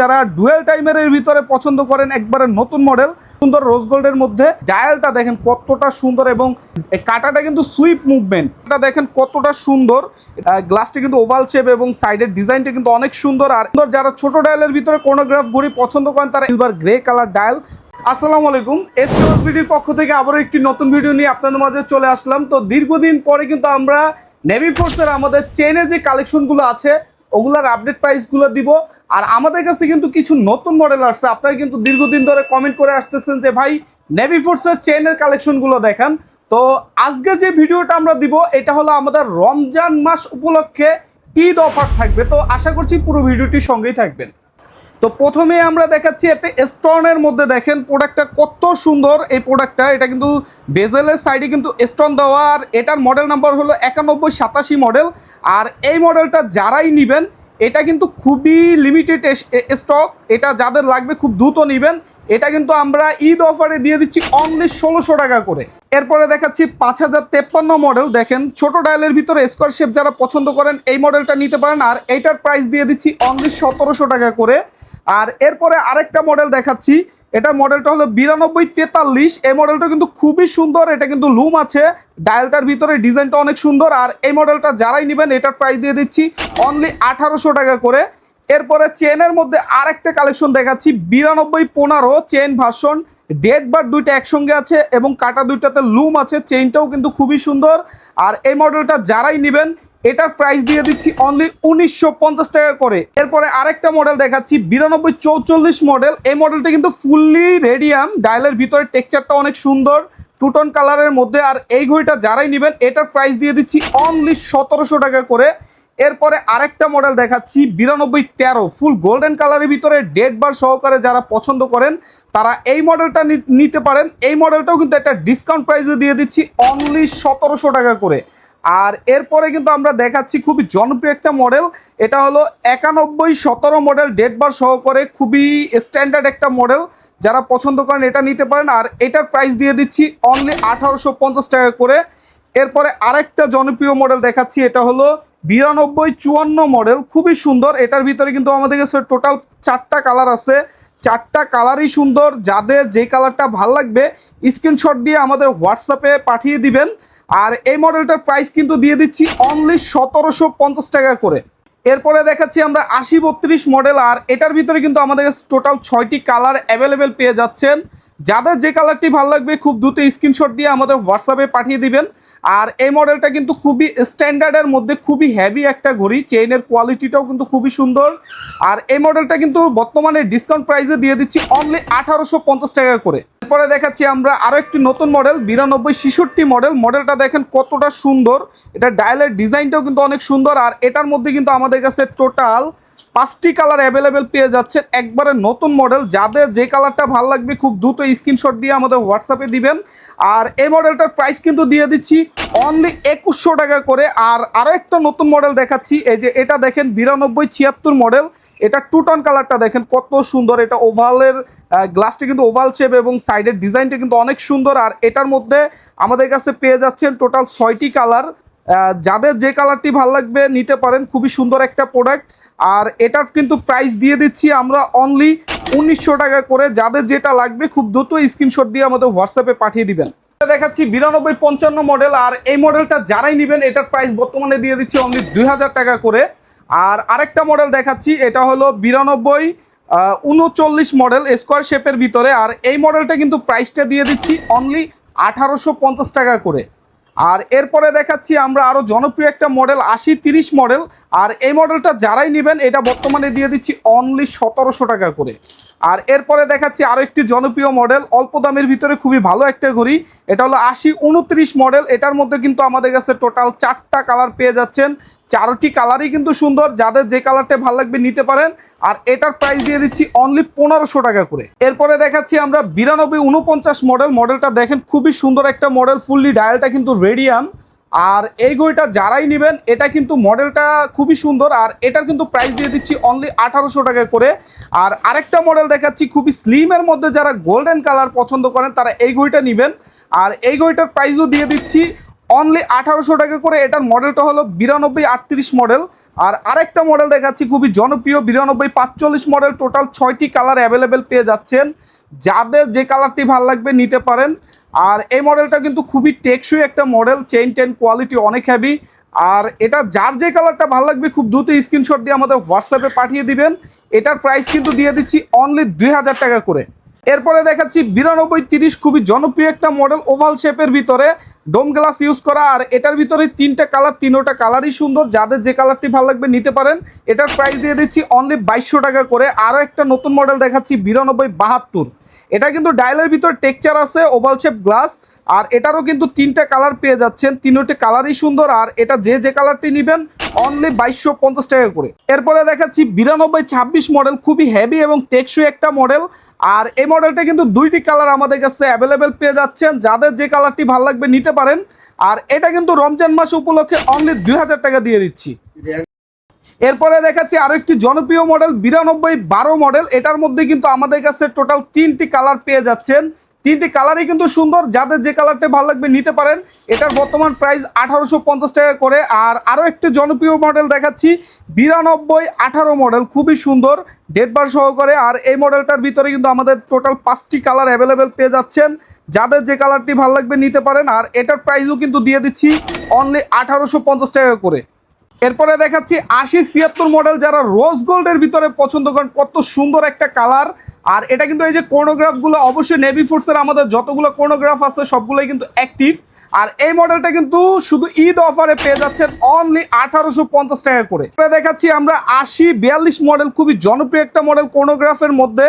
যারা ডুয়েল টাইমারের ভিতরে পছন্দ করেন, একবারে নতুন মডেল সুন্দর রোজ গোল্ডের মধ্যে। ডায়ালটা দেখেন কতটা সুন্দর এবং কাটাটা কিন্তু সুইপ মুভমেন্ট, এটা দেখেন কতটা সুন্দর। গ্লাসটা কিন্তু ওভাল শেপ এবং সাইডের ডিজাইনটা কিন্তু অনেক সুন্দর। আর যারা ছোট ডায়ালের ভিতরে কোনোগ্রাফ ঘড়ি পছন্দ করেন তারা সিলভার গ্রে কালার ডায়াল। আসসালামু আলাইকুম, এসকেভিডির পক্ষ থেকে আবারও একটি নতুন ভিডিও নিয়ে আপনাদের মাঝে চলে আসলাম। তো দীর্ঘদিন পরে কিন্তু আমরা নেভি ফোর্সের আমাদের চেনে যে কালেকশনগুলো আছে ওগুলার আপডেট প্রাইসগুলো দিব। আর আমাদের কাছে কিন্তু কিছু নতুন মডেল আসছে। আপনারা কিন্তু দীর্ঘদিন ধরে কমেন্ট করে আসতেছেন যে ভাই নেভি ফোর্সের চেনের কালেকশনগুলো দেখান। তো আজকে যে ভিডিওটা আমরা দিব এটা হলো আমাদের রমজান মাস উপলক্ষে ঈদ অফার থাকবে। তো আশা করছি পুরো ভিডিওটির সঙ্গেই থাকবেন। তো প্রথমে আমরা দেখাচ্ছি একটা স্টোনের মধ্যে, দেখেন প্রোডাক্টটা কত সুন্দর। এই প্রোডাক্টটা এটা কিন্তু বেজেলের সাইডে কিন্তু স্টোন দেওয়া, আর এটার মডেল নাম্বার হলো 9187 মডেল। আর এই মডেলটা যারাই নেবেন এটা কিন্তু খুবই লিমিটেড স্টক, এটা যাদের লাগবে খুব দ্রুত নেবেন। এটা কিন্তু আমরা ঈদ অফারে দিয়ে দিচ্ছি অনলি 1600 টাকা করে। এরপরে দেখাচ্ছি 5053 মডেল, দেখেন ছোট ডায়ালের ভিতরে স্কোয়ার শেপ যারা পছন্দ করেন এই মডেলটা নিতে পারেন। আর এইটার প্রাইস দিয়ে দিচ্ছি অনলি 1700 টাকা করে। আর এরপরে আরেকটা মডেল দেখাচ্ছি, এটা মডেলটা হলো 9243। এই মডেলটা কিন্তু খুবই সুন্দর, এটা কিন্তু লুম আছে, ডায়ালটার ভিতরে ডিজাইনটা অনেক সুন্দর। আর এই মডেলটা যারাই নেবেন এটার প্রাইস দিয়ে দিচ্ছি অনলি 1800 টাকা করে। এরপরে চেনের মধ্যে আরেকটা কালেকশন দেখাচ্ছি 9215 চেন ভার্সন, ডেড বার দুইটা একসঙ্গে আছে এবং কাটা দুইটাতে লুম আছে, চেইনটাও কিন্তু খুবই সুন্দর। আর এই মডেলটা যারাই নেবেন এটার প্রাইস দিয়ে দিচ্ছি অনলি 1950 টাকা করে। এরপরে আরেকটা মডেল দেখাচ্ছি 9244 মডেল। এই মডেলটা কিন্তু ফুললি রেডিয়াম, ডায়ালের ভিতরে টেক্সচারটা অনেক সুন্দর, টুটন কালারের মধ্যে। আর এই ঘড়িটা যারাই নেবেন এটার প্রাইস দিয়ে দিচ্ছি অনলি 1700 টাকা করে। এরপরে আরেকটা মডেল দেখাচ্ছি 9213 ফুল গোল্ডেন কালারের ভিতরে ডেড বার সহকারে যারা পছন্দ করেন তারা এই মডেলটা নিতে পারেন। এই মডেলটাও কিন্তু একটা ডিসকাউন্ট প্রাইসে দিয়ে দিচ্ছি অনলি 1700 টাকা করে। আর এরপরে কিন্তু আমরা দেখাচ্ছি খুবই জনপ্রিয় একটা মডেল, এটা হলো 9117 মডেল, ডেড বার সহকারে খুবই স্ট্যান্ডার্ড একটা মডেল, যারা পছন্দ করেন এটা নিতে পারেন। আর এটার প্রাইস দিয়ে দিচ্ছি অনলি 1850 টাকা করে। এরপরে আরেকটা জনপ্রিয় মডেল দেখাচ্ছি, এটা হলো 9254 মডেল, খুবই সুন্দর। এটার ভিতরে কিন্তু আমাদের কাছে টোটাল 4টা কালার আছে, 4টা কালারই সুন্দর। যাদের যে কালারটা ভাল লাগবে স্ক্রিনশট দিয়ে আমাদের হোয়াটসঅ্যাপে পাঠিয়ে দিবেন। আর এই মডেলটার প্রাইস কিন্তু দিয়ে দিচ্ছি অনলি 1750 টাকা করে। এরপরে দেখাচ্ছি আমরা 8032 মডেল, আর এটার ভিতরে কিন্তু আমাদের কাছে টোটাল 6টি কালার অ্যাভেলেবেল পেয়ে যাচ্ছেন। যাদের যে কালারটি ভালো লাগবে খুব দ্রুত স্ক্রিনশট দিয়ে আমাদের হোয়াটসঅ্যাপে পাঠিয়ে দিবেন। আর এই মডেলটা কিন্তু খুবই স্ট্যান্ডার্ডের মধ্যে, খুবই হেভি একটা ঘড়ি, চেইনের কোয়ালিটিটাও কিন্তু খুবই সুন্দর। আর এই মডেলটা কিন্তু বর্তমানে ডিসকাউন্ট প্রাইসে দিয়ে দিচ্ছি অনলি 1850 টাকা করে। এরপরে দেখাচ্ছি আমরা আরও একটি নতুন মডেল 9266 মডেল। মডেলটা দেখেন কতটা সুন্দর, এটা ডায়ালের ডিজাইনটাও কিন্তু অনেক সুন্দর। আর এটার মধ্যে কিন্তু আমাদের কাছে টোটাল 5টি কালার অ্যাভেলেবেল পেয়ে যাচ্ছে, একবারে নতুন মডেল। যাদের যে কালারটা ভালো লাগবে খুব দ্রুত স্ক্রিনশট দিয়ে আমাদের হোয়াটসঅ্যাপে দিবেন। আর এই মডেলটার প্রাইস কিন্তু দিয়ে দিচ্ছি অনলি 2100 টাকা করে। আর আরও একটা নতুন মডেল দেখাচ্ছি, এই যে এটা দেখেন 9276 মডেল, এটা টুটন কালারটা দেখেন কত সুন্দর, এটা ওভালের গ্লাসটা কিন্তু ওভাল শেপ এবং সাইডের ডিজাইনটা কিন্তু অনেক সুন্দর। আর এটার মধ্যে আমাদের কাছে পেয়ে যাচ্ছেন টোটাল 6টি কালার, যাদের যে কালারটি ভালো লাগবে নিতে পারেন, খুবই সুন্দর একটা প্রোডাক্ট। আর এটার কিন্তু প্রাইস দিয়ে দিচ্ছি আমরা অনলি 1900 টাকা করে। যাদের যেটা লাগবে খুব দ্রুত স্ক্রিনশট দিয়ে আমাদের হোয়াটসঅ্যাপে পাঠিয়ে দিবেন। দেখাচ্ছি 9255 মডেল, আর এই মডেলটা যারাই নেবেন এটার প্রাইস বর্তমানে দিয়ে দিচ্ছি অনলি 2000 টাকা করে। আর আরেকটা মডেল দেখাচ্ছি, এটা হলো 9239 মডেল, স্কোয়ার শেপের ভিতরে। আর এই মডেলটা কিন্তু প্রাইসটা দিয়ে দিচ্ছি অনলি 1850 টাকা করে। আর এরপরে দেখাচ্ছি আমরা আরও জনপ্রিয় একটা মডেল 8030 মডেল, আর এই মডেলটা যারাই নেবেন এটা বর্তমানে দিয়ে দিচ্ছি অনলি 1700 টাকা করে। আর এরপরে দেখাচ্ছি আরও একটি জনপ্রিয় মডেল অল্প দামের ভিতরে খুবই ভালো একটা ঘড়ি, এটা হলো 8029 মডেল। এটার মধ্যে কিন্তু আমাদের কাছে টোটাল 4টা কালার পেয়ে যাচ্ছেন, 4টি কালারই কিন্তু সুন্দর, যাদের যে কালারটা ভালো লাগবে নিতে পারেন। আর এটার প্রাইস দিয়ে দিচ্ছি অনলি 1500 টাকা করে। এরপরে দেখাচ্ছি আমরা 9249 মডেল, মডেলটা দেখেন খুবই সুন্দর একটা মডেল, ফুললি ডায়ালটা কিন্তু রেডিয়াম। আর এই ঘড়িটা যারাই নেবেন এটা কিন্তু মডেলটা খুবই সুন্দর। আর এটার কিন্তু প্রাইস দিয়ে দিচ্ছি অনলি 1800 টাকা করে। আর আরেকটা মডেল দেখাচ্ছি খুবই স্লিমের মধ্যে, যারা গোল্ডেন কালার পছন্দ করেন তারা এই ঘড়িটা নেবেন। আর এই ঘড়িটার প্রাইসও দিয়ে দিচ্ছি অনলি 1800 টাকা করে। এটার মডেলটা হলো 9238 মডেল। আর আরেকটা মডেল দেখাচ্ছি খুবই জনপ্রিয় 9245 মডেল। টোটাল 6টি কালার অ্যাভেলেবেল পেয়ে যাচ্ছেন, যাদের যে কালারটি ভালো লাগবে নিতে পারেন। আর এই মডেলটা কিন্তু খুবই টেকসই একটা মডেল, চেইন টেন কোয়ালিটি অনেক হেভি। আর এটা যার যে কালারটা ভালো লাগবে খুব দ্রুত স্ক্রিনশট দিয়ে আমাদের হোয়াটসঅ্যাপে পাঠিয়ে দিবেন। এটার প্রাইস কিন্তু দিয়ে দিচ্ছি অনলি 2000 টাকা করে। এরপরে দেখাচ্ছি 9230, খুবই জনপ্রিয় একটা মডেল, ওভাল শেপের ভিতরে ডোম গ্লাস ইউজ করা। আর এটার ভিতরে 3টা কালার, 3টা কালারই সুন্দর, যাদের যে কালারটি ভালো লাগবে নিতে পারেন। এটার প্রাইস দিয়ে দিচ্ছি অনলি 2200 টাকা করে। আরও একটা নতুন মডেল দেখাচ্ছি 9272। এটা কিন্তু ডায়ালের ভিতর টেক্সচার আছে, ওভাল শেপ গ্লাস। আর এটারও কিন্তু 3টা কালার পেয়ে যাচ্ছেন, 3টি কালারই সুন্দর। আর এটা যে কালারটি নেবেন অনলি 2250 টাকা করে। এরপরে দেখাচ্ছি 9226 মডেল, খুবই হেভি এবং টেকসই একটা মডেল। আর এই মডেলটা কিন্তু 2টি কালার আমাদের কাছে অ্যাভেলেবেল পেয়ে যাচ্ছেন, যাদের যে কালারটি ভালো লাগবে নিতে পারেন। আর এটা কিন্তু রমজান মাস উপলক্ষে অনলি 2000 টাকা দিয়ে দিচ্ছি। এরপরে দেখাচ্ছি আরো একটি জনপ্রিয় মডেল 9212 মডেল। এটার মধ্যে কিন্তু আমাদের কাছে টোটাল 3টি কালার পেয়ে যাচ্ছেন, 3টি কালারই কিন্তু সুন্দর, যাদের যে কালারটা ভালো লাগবে নিতে পারেন। এটার বর্তমান প্রাইস 1850 টাকা করে। আর আরও একটি জনপ্রিয় মডেল দেখাচ্ছি 9218 মডেল, খুবই সুন্দর ডেটবার সহকারে। আর এই মডেলটার ভিতরে কিন্তু আমাদের টোটাল 5টি কালার অ্যাভেলেবেল পেয়ে যাচ্ছেন, যাদের যে কালারটি ভালো লাগবে নিতে পারেন। আর এটার প্রাইসও কিন্তু দিয়ে দিচ্ছি অনলি 1850 টাকা করে। এরপরে দেখাচ্ছি 8076 মডেল, যারা রোজ গোল্ডের ভিতরে পছন্দ করেন, কত সুন্দর একটা কালার। আর এটা কিন্তু এই যে কোনোগ্রাফগুলো অবশ্যই নেভি ফোর্সের আমাদের যতগুলো কোনোগ্রাফ আছে সবগুলোই কিন্তু অ্যাক্টিভ। আর এই মডেলটা কিন্তু শুধু ঈদ অফারে পেয়ে যাচ্ছেন অনলি 1850 টাকা করে। দেখাচ্ছি আমরা 8042 মডেল, খুবই জনপ্রিয় একটা মডেল কোনোগ্রাফের মধ্যে।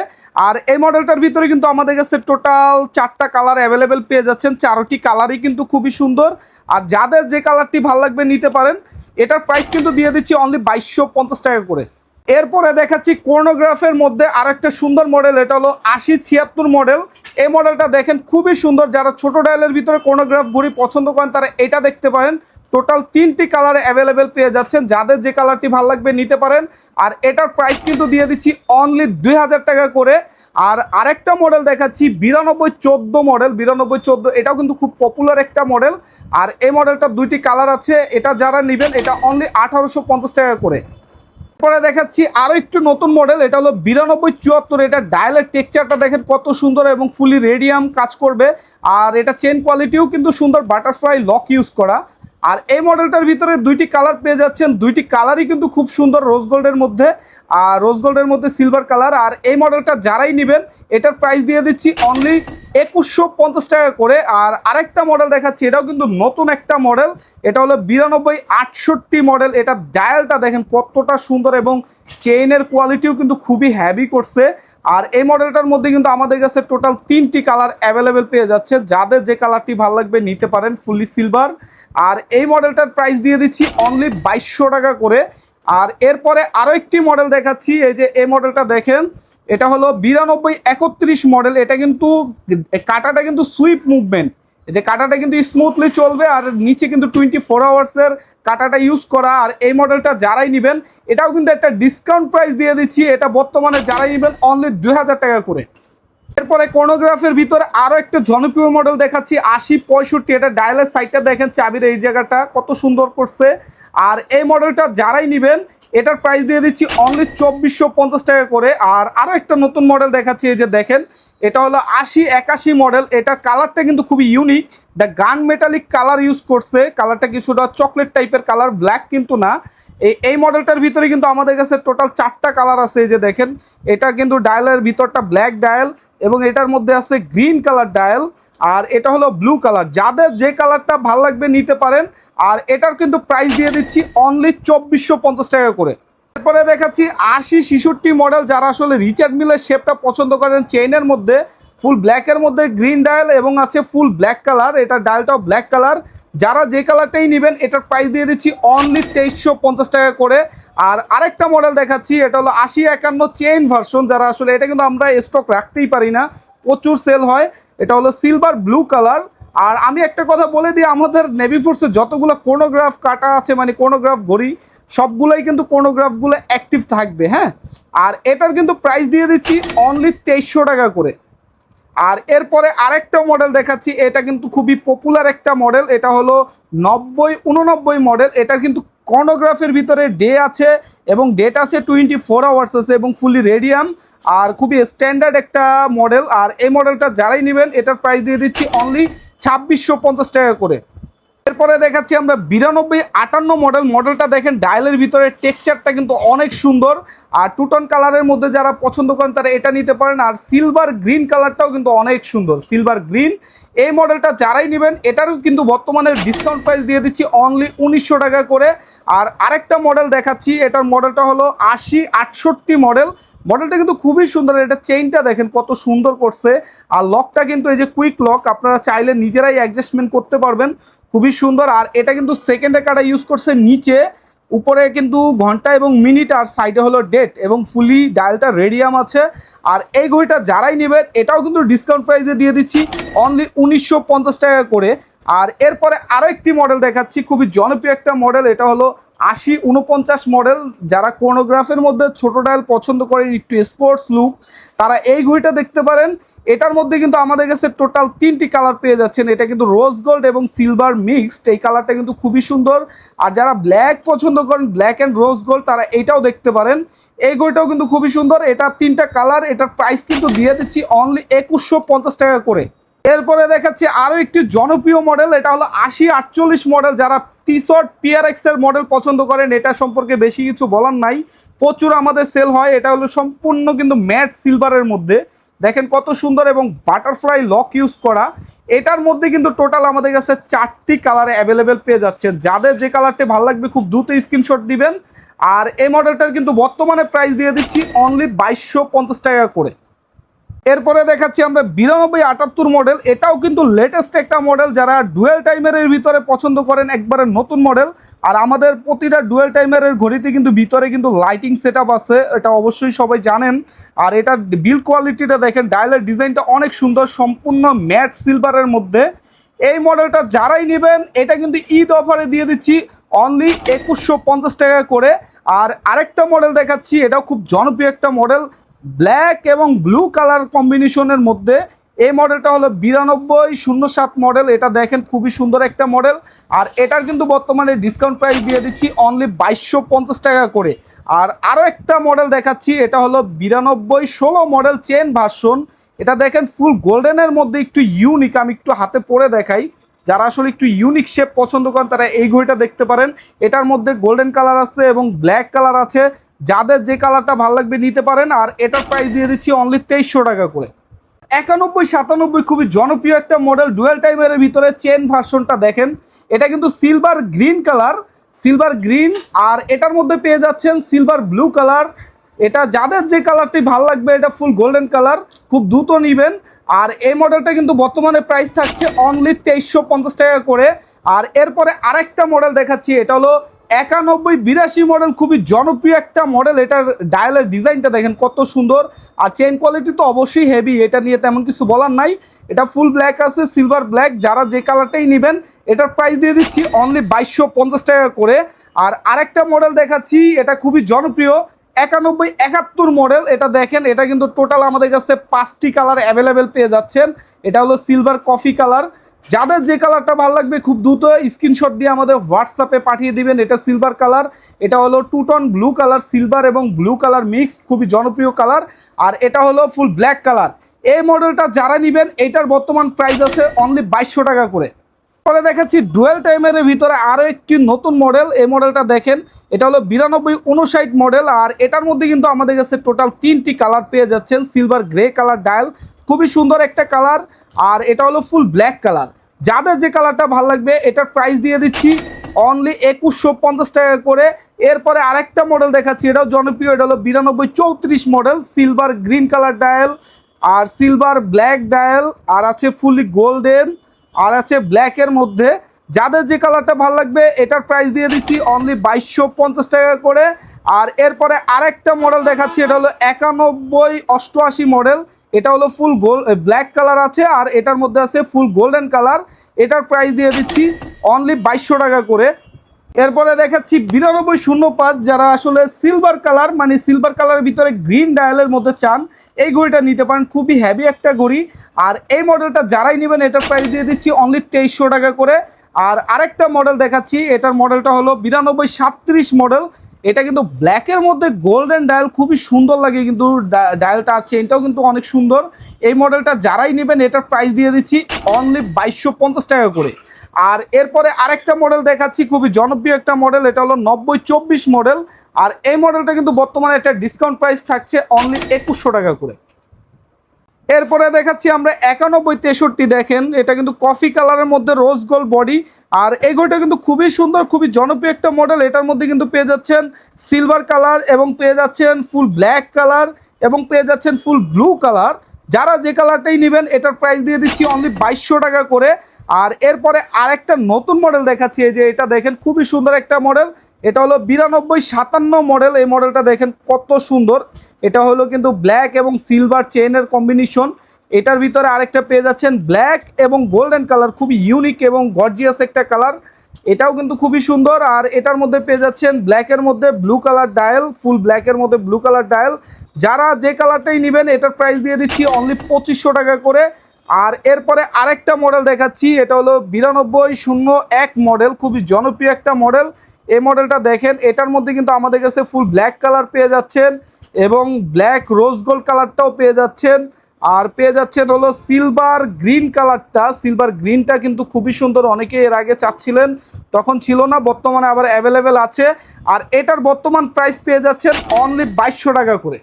আর এই মডেলটার ভিতরে কিন্তু আমাদের কাছে টোটাল 4টা কালার অ্যাভেলেবেল পেয়ে যাচ্ছেন, 4টি কালারই কিন্তু খুবই সুন্দর। আর যাদের যে কালারটি ভালো লাগবে নিতে পারেন। এটার প্রাইস কিন্তু দিয়ে দিচ্ছি অনলি 2250 টাকা করে। এরপরে দেখাচ্ছি কোনোগ্রাফের মধ্যে আরেকটা সুন্দর মডেল, এটা হলো 8076 মডেল। এই মডেলটা দেখেন খুবই সুন্দর, যারা ছোট ডায়ালের ভিতরে কোনোগ্রাফ ঘড়ি পছন্দ করেন তারা এটা দেখতে পারেন। টোটাল 3টি কালারে অ্যাভেলেবেল পেয়ে যাচ্ছেন, যাদের যে কালারটি ভালো লাগবে নিতে পারেন। আর এটার প্রাইস কিন্তু দিয়ে দিচ্ছি অনলি 2000 টাকা করে। আর আরেকটা মডেল দেখাচ্ছি 9214 মডেল, 9214 এটাও কিন্তু খুব পপুলার একটা মডেল। আর এই মডেলটা 2টি কালার আছে, এটা যারা নেবেন এটা অনলি 1850 টাকা করে। পরে দেখাচ্ছি আরো একটু নতুন মডেল, এটা হলো 9274। এটা ডায়ালের টেক্সচারটা দেখেন কত সুন্দর এবং ফুলি রেডিয়াম কাজ করবে। আর এটা চেন কোয়ালিটিও কিন্তু সুন্দর, বাটারফ্লাই লক ইউজ করা। আর এই মডেলটার ভিতরে 2টি কালার পেয়ে যাচ্ছেন, 2টি কালারই কিন্তু খুব সুন্দর রোজ গোল্ডের মধ্যে, আর রোজ গোল্ডের মধ্যে সিলভার কালার। আর এই মডেলটা যারাই নেবেন এটার প্রাইস দিয়ে দিচ্ছি অনলি 2150 টাকা করে। আর আরেকটা মডেল দেখাচ্ছি, এটাও কিন্তু নতুন একটা মডেল, এটা হলো 9268 মডেল। এটা ডায়ালটা দেখেন কতটা সুন্দর এবং চেইনের কোয়ালিটিও কিন্তু খুবই হ্যাভি করছে। আর এই মডেলটার মধ্যে কিন্তু আমাদের কাছে টোটাল 3টি কালার অ্যাভেলেবেল পেয়ে যাচ্ছে, যাদের যে কালারটি ভালো লাগবে নিতে পারেন, ফুললি সিলভার। আর এই মডেলটার প্রাইস দিয়ে দিচ্ছি অনলি 2200 টাকা করে। আর এরপরে আরও একটি মডেল দেখাচ্ছি, এই যে এই মডেলটা দেখেন, এটা হলো 9231 মডেল। এটা কিন্তু কাটাটা কিন্তু সুইপ মুভমেন্ট, যে কাটাটা কিন্তু স্মুথলি চলবে। আর নিচে কিন্তু 24 আওয়ার্সের কাটাটা ইউজ করা। আর এই মডেলটা যারাই নেবেন এটাও কিন্তু একটা ডিসকাউন্ট প্রাইস দিয়ে দিচ্ছি, এটা বর্তমানে যারাই নেবেন অনলি 2000 টাকা করে। এরপরে কোনোগ্রাফের ভিতরে আরও একটা জনপ্রিয় মডেল দেখাচ্ছি 8065। এটা ডায়ালের সাইডটা দেখেন, চাবির এই জায়গাটা কত সুন্দর করছে। আর এই মডেলটা যারাই নেবেন এটার প্রাইস দিয়ে দিচ্ছি অনলি 2450 টাকা করে। আর আরও একটা নতুন মডেল দেখাচ্ছি, এই যে দেখেন, এটা হলো 8081 মডেল। এটার কালারটা কিন্তু খুবই unique, the gun metallic colour use করছে। কালারটা কিছুটা চকলেট টাইপের কালার, ব্ল্যাক কিন্তু না। এই মডেলটার ভিতরে কিন্তু আমাদের কাছে টোটাল 4টা কালার আছে, এই যে দেখেন, এটা কিন্তু ডায়ালের ভিতরটা ব্ল্যাক ডায়াল এবং এটার মধ্যে আছে গ্রিন কালার ডায়াল। আর এটা হলো ব্লু কালার, যাদের যে কালারটা ভালো লাগবে নিতে পারেন। আর এটার কিন্তু প্রাইস দিয়ে দিচ্ছি অনলি 2450 টাকা করে। এরপরে দেখাচ্ছি 8066 মডেল, যারা আসলে রিচার্ড মিলের শেপটা পছন্দ করেন, চেইনের মধ্যে ফুল ব্ল্যাকের মধ্যে গ্রিন ডায়াল এবং আছে ফুল ব্ল্যাক কালার, এটা ডায়ালটাও ব্ল্যাক কালার। যারা যে কালারটাই নেবেন এটার প্রাইস দিয়ে দিচ্ছি অনলি 2350 টাকা করে। আর আরেকটা মডেল দেখাচ্ছি, এটা হলো 8051 চেইন ভার্সন, যারা আসলে এটা কিন্তু আমরা স্টক রাখতেই পারি না, প্রচুর সেল হয়। এটা হলো সিলভার ব্লু কালার। আর আমি একটা কথা বলে দিই, আমাদের নেভি ফোর্সে যতগুলো কোনোগ্রাফ কাটা আছে, মানে কোনোগ্রাফ ঘড়ি, সবগুলোই কিন্তু কোনোগ্রাফগুলো অ্যাক্টিভ থাকবে, হ্যাঁ। আর এটার কিন্তু প্রাইস দিয়ে দিচ্ছি অনলি 2300 টাকা করে। আর এরপরে আরেকটা মডেল দেখাচ্ছি, এটা কিন্তু খুবই পপুলার একটা মডেল, এটা হলো 90-89 মডেল। এটা কিন্তু কর্নোগ্রাফের ভিতরে ডে আছে এবং ডেট আছে 24 আওয়ার্স আছে এবং ফুলি রেডিয়াম, আর খুবই স্ট্যান্ডার্ড একটা মডেল। আর এই মডেলটা যারাই নেবেন এটার প্রাইস দিয়ে দিচ্ছি অনলি 2650 টাকা করে। এরপরে দেখাচ্ছি আমরা 92-58 মডেলটা দেখেন ডায়ালের ভিতরে টেক্সচারটা কিন্তু অনেক সুন্দর, আর টুটন কালারের মধ্যে যারা পছন্দ করেন তারা এটা নিতে পারেন। আর সিলভার গ্রিন কালারটাও কিন্তু অনেক সুন্দর, সিলভার গ্রিন। এই মডেলটা যারাই নেবেন এটারও কিন্তু বর্তমানে ডিসকাউন্ট প্রাইস দিয়ে দিচ্ছি অনলি 1900 টাকা করে। আর আরেকটা মডেল দেখাচ্ছি, এটার মডেলটা হলো 80-68 মডেলটা কিন্তু খুবই সুন্দর। এটা চেইনটা দেখেন কত সুন্দর করছে, আর লকটা কিন্তু এই যে কুইক লক, আপনারা চাইলে নিজেরাই অ্যাডজাস্টমেন্ট করতে পারবেন, খুবই সুন্দর। আর এটা কিন্তু সেকেন্ডে কাটা ইউজ করছে, নিচে উপরে কিন্তু ঘন্টা এবং মিনিট, আর সাইডে হলো ডেট এবং ফুলি ডায়ালটা রেডিয়াম আছে। আর এই ঘড়িটা যারাই নেবেন এটাও কিন্তু ডিসকাউন্ট প্রাইসে দিয়ে দিচ্ছি অনলি 1950 টাকা করে। আর এরপরে আরও একটি মডেল দেখাচ্ছি, খুবই জনপ্রিয় একটা মডেল, এটা হলো 80-49 মডেল। যারা কোনোগ্রাফের মধ্যে ছোটো ডায়াল পছন্দ করেন, একটু স্পোর্টস লুক, তারা এই ঘড়িটা দেখতে পারেন। এটার মধ্যে কিন্তু আমাদের কাছে টোটাল 3টি কালার পেয়ে যাচ্ছেন। এটা কিন্তু রোজ গোল্ড এবং সিলভার মিক্সড, এই কালারটা কিন্তু খুবই সুন্দর। আর যারা ব্ল্যাক পছন্দ করেন, ব্ল্যাক অ্যান্ড রোজ গোল্ড, তারা এইটাও দেখতে পারেন। এই ঘড়িটাও কিন্তু খুবই সুন্দর, এটা 3টা কালার। এটার প্রাইস কিন্তু দিয়ে দিচ্ছি অনলি 2150 টাকা করে। এরপরে দেখাচ্ছি আরও একটি জনপ্রিয় মডেল, এটা হলো 80-48 মডেল। যারা টি-শার্ট PRX এর মডেল পছন্দ করেন, এটা সম্পর্কে বেশি কিছু বলার নাই, প্রচুর আমাদের সেল হয়। এটা হলো সম্পূর্ণ কিন্তু ম্যাট সিলভারের মধ্যে, দেখেন কত সুন্দর এবং বাটারফ্লাই লক ইউজ করা। এটার মধ্যে কিন্তু টোটাল আমাদের কাছে 4টি কালারে অ্যাভেলেবেল পেয়ে যাচ্ছেন। যাদের যে কালারটি ভালো লাগবে খুব দ্রুত স্ক্রিনশট দিবেন। আর এই মডেলটার কিন্তু বর্তমানে প্রাইস দিয়ে দিচ্ছি অনলি 2250 টাকা করে। এরপরে দেখাচ্ছি আমরা 92-78 মডেল, এটাও কিন্তু লেটেস্ট একটা মডেল। যারা ডুয়েল টাইমারের ভিতরে পছন্দ করেন, একবারে নতুন মডেল। আর আমাদের প্রতিটা ডুয়েল টাইমারের ঘড়িতে কিন্তু ভিতরে কিন্তু লাইটিং সেট আপ আছে, এটা অবশ্যই সবাই জানেন। আর এটার বিল কোয়ালিটিটা দেখেন, ডায়ালের ডিজাইনটা অনেক সুন্দর, সম্পূর্ণ ম্যাট সিলভারের মধ্যে। এই মডেলটা যারাই নেবেন এটা কিন্তু ঈদ অফারে দিয়ে দিচ্ছি অনলি 2150 টাকা করে। আর আরেকটা মডেল দেখাচ্ছি, এটাও খুব জনপ্রিয় একটা মডেল, ব্ল্যাক এবং ব্লু কালার কম্বিনেশনের মধ্যে। এই মডেলটা হলো 92-07 মডেল। এটা দেখেন খুবই সুন্দর একটা মডেল, আর এটার কিন্তু বর্তমানে ডিসকাউন্ট প্রাইস দিয়ে দিচ্ছি অনলি 2250 টাকা করে। আর আরও একটা মডেল দেখাচ্ছি, এটা হলো 92-16 মডেল চেন ভার্সন। এটা দেখেন ফুল গোল্ডেনের মধ্যে, একটু ইউনিক, আমি একটু হাতে পরে দেখাই। যারা আসলে একটু ইউনিক শেপ পছন্দ করেন তারা এই ঘড়িটা দেখতে পারেন। এটার মধ্যে গোল্ডেন কালার আছে এবং ব্ল্যাক কালার আছে, যাদের যে কালারটা ভালো লাগবে নিতে পারেন। আর এটার প্রাইস দিয়ে দিচ্ছি অনলি 2300 টাকা করে। 91-97 খুবই জনপ্রিয় একটা মডেল, ডুয়েল টাইমের ভিতরে চেন ভার্সনটা দেখেন। এটা কিন্তু silver green colour, silver green, আর এটার মধ্যে পেয়ে যাচ্ছেন সিলভার ব্লু কালার। এটা যাদের যে কালারটি ভালো লাগবে, এটা ফুল গোল্ডেন কালার, খুব দ্রুত নেবেন। আর এই মডেলটা কিন্তু বর্তমানে প্রাইস থাকছে অনলি 2350 টাকা করে। আর এরপরে আরেকটা মডেল দেখাচ্ছি, এটা হলো 91-82 মডেল, খুবই জনপ্রিয় একটা মডেল। এটার ডায়ালের ডিজাইনটা দেখেন কত সুন্দর, আর চেইন কোয়ালিটি তো অবশ্যই হেভি, এটা নিয়ে তেমন কিছু বলার নাই। এটা ফুল ব্ল্যাক আছে, সিলভার ব্ল্যাক, যারা যে কালারটাই নেবেন এটার প্রাইস দিয়ে দিচ্ছি অনলি 2250 টাকা করে। আর আরেকটা মডেল দেখাচ্ছি, এটা খুবই জনপ্রিয় 91-71 মডেল। এটা দেখেন, এটা কিন্তু টোটাল আমাদের কাছে 5টি কালার অ্যাভেলেবেল পেয়ে যাচ্ছেন। এটা হলো সিলভার কফি কালার, যাদের যে কালারটা ভালো লাগবে খুব দ্রুত স্ক্রিনশট দিয়ে আমাদের হোয়াটসঅ্যাপে পাঠিয়ে দিবেন। এটা সিলভার কালার, এটা হলো টুটন ব্লু কালার, সিলভার এবং ব্লু কালার মিক্স, খুবই জনপ্রিয় কালার। আর এটা হলো ফুল ব্ল্যাক কালার। এই মডেলটা যারা নেবেন এটার বর্তমান প্রাইস আছে অনলি 2200 টাকা করে। পরে দেখাচ্ছি ডুয়েল টাইমের ভিতরে আরও একটি নতুন মডেল। এই মডেলটা দেখেন, এটা হলো 92-59 মডেল। আর এটার মধ্যে কিন্তু আমাদের কাছে টোটাল 3টি কালার পেয়ে যাচ্ছেন। সিলভার গ্রে কালার ডায়াল, খুবই সুন্দর একটা কালার। আর এটা হলো ফুল ব্ল্যাক কালার, যাদের যে কালারটা ভালো লাগবে এটার প্রাইস দিয়ে দিচ্ছি অনলি 2150 টাকা করে। এরপরে আরেকটা মডেল দেখাচ্ছি, এটাও জনপ্রিয়, এটা হলো 92-34 model, silver green colour dial আর সিলভার ব্ল্যাক ডায়াল, আর আছে ফুলি গোল্ডেন, আর আছে ব্ল্যাকের মধ্যে। যাদের যে কালারটা ভালো লাগবে এটার প্রাইস দিয়ে দিচ্ছি অনলি 2250 টাকা করে। আর এরপরে আরেকটা মডেল দেখাচ্ছি, এটা হলো 91-88 মডেল। এটা হলো ফুল গোল্ড ব্ল্যাক কালার আছে, আর এটার মধ্যে আছে ফুল গোল্ডেন কালার। এটার প্রাইস দিয়ে দিচ্ছি অনলি 2200 টাকা করে। এরপরে দেখাচ্ছি 9205, যারা আসলে সিলভার কালার মানে সিলভার কালারের ভিতরে গ্রিন ডায়ালের মধ্যে চান এই ঘড়িটা নিতে পারেন, খুবই হেভি একটা ঘড়ি। আর এই মডেলটা যারাই নেবেন এটার প্রাইস দিয়ে দিচ্ছি অনলি 2300 টাকা করে। আর আরেকটা মডেল দেখাচ্ছি, এটার মডেলটা হলো 9237 মডেল। এটা কিন্তু ব্ল্যাকের মধ্যে গোল্ডেন ডায়াল, খুবই সুন্দর লাগে কিন্তু ডায়ালটা, আর চেনটাও কিন্তু অনেক সুন্দর। এই মডেলটা যারাই নেবেন এটার প্রাইস দিয়ে দিচ্ছি অনলি 2250 টাকা করে। আর এরপরে আরেকটা মডেল দেখাচ্ছি, খুবই জনপ্রিয় একটা মডেল, এটা হলো 9024 মডেল। আর এই মডেলটা কিন্তু বর্তমানে একটা ডিসকাউন্ট প্রাইস থাকছে অনলি 2100 টাকা করে। এরপরে দেখাচ্ছি আমরা 9163, দেখেন এটা কিন্তু কফি কালারের মধ্যে রোজ গোল্ড বডি। আর এই ঘড়িটা কিন্তু খুবই সুন্দর, খুবই জনপ্রিয় একটা মডেল। এটার মধ্যে কিন্তু পেয়ে যাচ্ছেন সিলভার কালার এবং পেয়ে যাচ্ছেন ফুল ব্ল্যাক কালার এবং পেয়ে যাচ্ছেন ফুল ব্লু কালার। যারা যে কালারটাই নেবেন এটার প্রাইস দিয়ে দিচ্ছি অনলি 2200 টাকা করে। আর এরপরে আরেকটা নতুন মডেল দেখাচ্ছি, এই যে এটা দেখেন খুবই সুন্দর একটা মডেল, এটা হলো 9257 মডেল। এই মডেলটা দেখেন কত সুন্দর, এটা হলো কিন্তু ব্ল্যাক এবং সিলভার চেইনের কম্বিনেশন। এটার ভিতরে আরেকটা পেয়ে যাচ্ছেন ব্ল্যাক এবং গোল্ডেন কালার, খুবই ইউনিক এবং গর্জিয়াস একটা কালার, এটাও কিন্তু খুবই সুন্দর। আর এটার মধ্যে পেয়ে যাচ্ছেন ব্ল্যাকের মধ্যে ব্লু কালার ডায়াল, ফুল ব্ল্যাকের মধ্যে ব্লু কালার ডায়াল। যারা যে কালারটাই নেবেন এটার প্রাইস দিয়ে দিচ্ছি অনলি 2500 টাকা করে। আর এরপরে আরেকটা মডেল দেখাচ্ছি, এটা হলো 9201 মডেল, খুবই জনপ্রিয় একটা মডেল। এই মডেলটা দেখেন, এটার মধ্যে কিন্তু আমাদের কাছে ফুল ব্ল্যাক কালার পেয়ে যাচ্ছেন এবং ব্ল্যাক রোজ গোল্ড কালারটাও পেয়ে যাচ্ছেন। আর পেয়ে যাচ্ছেন হলো সিলভার গ্রিন কালারটা, সিলভার গ্রিনটা কিন্তু খুবই সুন্দর, অনেকে এর আগে চাচ্ছিলেন তখন ছিল না, বর্তমানে আবার অ্যাভেলেবেল আছে। আর এটার বর্তমান প্রাইস পেয়ে যাচ্ছেন অনলি 2200 টাকা করে।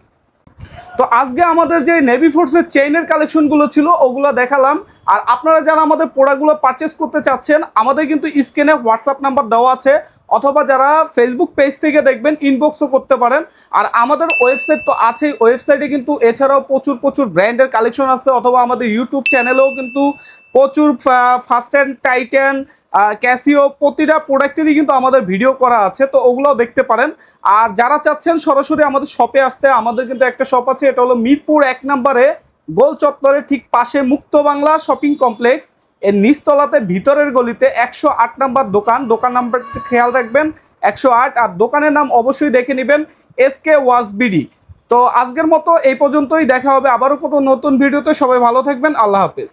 তো আজকে আমাদের যে নেভি ফোর্সের চেইনের কালেকশনগুলো ছিল ওগুলো দেখালাম। আর আপনারা যারা আমাদের প্রোডাক্টগুলো পারচেস করতে চাচ্ছেন আমাদের কিন্তু স্ক্রিনে হোয়াটসঅ্যাপ নাম্বার দেওয়া আছে, অথবা যারা ফেসবুক পেজ থেকে দেখবেন ইনবক্সও করতে পারেন। আর আমাদের ওয়েবসাইট তো আছেই, ওয়েবসাইটে কিন্তু এছাড়াও প্রচুর প্রচুর ব্র্যান্ডের কালেকশন আছে, অথবা আমাদের ইউটিউব চ্যানেলেও কিন্তু প্রচুর ফার্স্ট হ্যান্ড, টাইটান, ক্যাসিও প্রতিটা প্রোডাক্টেরই কিন্তু আমাদের ভিডিও করা আছে, তো ওগুলোও দেখতে পারেন। আর যারা চাচ্ছেন সরাসরি আমাদের শপে আসতে, আমাদের কিন্তু একটা শপ আছে, এটা হলো মিরপুর 1 নম্বরে গোল চত্বরের ঠিক পাশে মুক্ত বাংলা শপিং কমপ্লেক্স, এর নিচতলাতে ভিতরের গলিতে 108 নাম্বার দোকান, দোকান নাম্বারটি খেয়াল রাখবেন 108। আর দোকানের নাম অবশ্যই দেখে নেবেন এসকে ওয়াজ বিডি। তো আজকের মতো এই পর্যন্তই, দেখা হবে আবারও কোনো নতুন ভিডিওতে। সবাই ভালো থাকবেন, আল্লাহ হাফেজ।